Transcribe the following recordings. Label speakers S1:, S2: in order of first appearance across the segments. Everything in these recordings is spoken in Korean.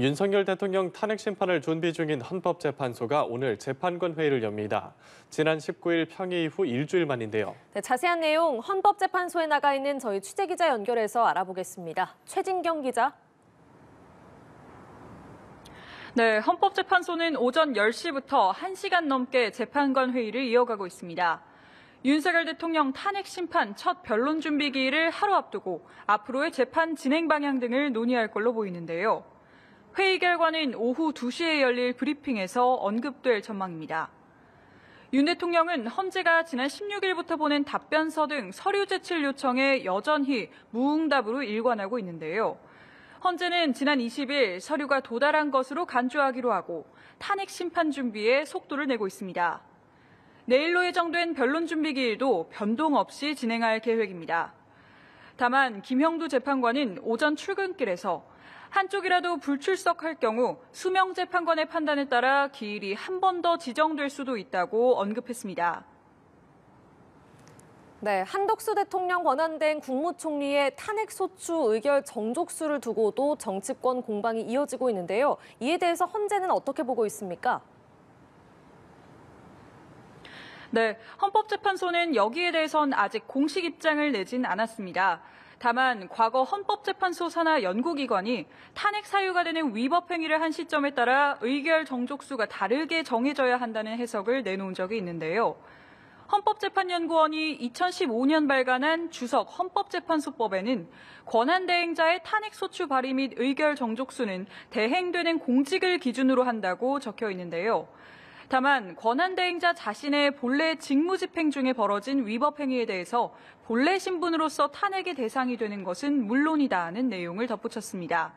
S1: 윤석열 대통령 탄핵 심판을 준비 중인 헌법재판소가 오늘 재판관 회의를 엽니다. 지난 19일 평의 이후 일주일 만인데요.
S2: 네, 자세한 내용 헌법재판소에 나가 있는 저희 취재기자 연결해서 알아보겠습니다. 최진경 기자.
S3: 네, 헌법재판소는 오전 10시부터 1시간 넘게 재판관 회의를 이어가고 있습니다. 윤석열 대통령 탄핵 심판 첫 변론 준비 기일을 하루 앞두고 앞으로의 재판 진행 방향 등을 논의할 걸로 보이는데요. 회의 결과는 오후 2시에 열릴 브리핑에서 언급될 전망입니다. 윤 대통령은 헌재가 지난 16일부터 보낸 답변서 등 서류 제출 요청에 여전히 무응답으로 일관하고 있는데요. 헌재는 지난 20일 서류가 도달한 것으로 간주하기로 하고 탄핵 심판 준비에 속도를 내고 있습니다. 내일로 예정된 변론 준비 기일도 변동 없이 진행할 계획입니다. 다만 김형두 재판관은 오전 출근길에서 한쪽이라도 불출석할 경우 수명 재판관의 판단에 따라 기일이 한 번 더 지정될 수도 있다고 언급했습니다.
S2: 네, 한덕수 대통령 권한대행 국무총리의 탄핵소추 의결 정족수를 두고도 정치권 공방이 이어지고 있는데요. 이에 대해서 헌재는 어떻게 보고 있습니까?
S3: 네, 헌법재판소는 여기에 대해선 아직 공식 입장을 내진 않았습니다. 다만 과거 헌법재판소 산하 연구기관이 탄핵 사유가 되는 위법 행위를 한 시점에 따라 의결 정족수가 다르게 정해져야 한다는 해석을 내놓은 적이 있는데요. 헌법재판연구원이 2015년 발간한 주석 헌법재판소법에는 권한대행자의 탄핵소추 발의 및 의결 정족수는 대행되는 공직을 기준으로 한다고 적혀 있는데요. 다만 권한대행자 자신의 본래 직무집행 중에 벌어진 위법 행위에 대해서 본래 신분으로서 탄핵의 대상이 되는 것은 물론이다는 내용을 덧붙였습니다.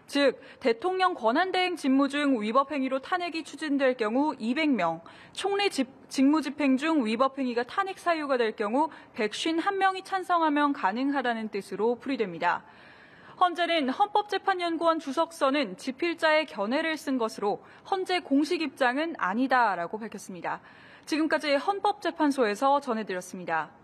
S3: 즉, 대통령 권한대행 직무 중 위법 행위로 탄핵이 추진될 경우 200명, 총리 직무집행 중 위법 행위가 탄핵 사유가 될 경우 151명이 찬성하면 가능하다는 뜻으로 풀이됩니다. 헌재는 헌법재판연구원 주석서는 집필자의 견해를 쓴 것으로 헌재 공식 입장은 아니다라고 밝혔습니다. 지금까지 헌법재판소에서 전해드렸습니다.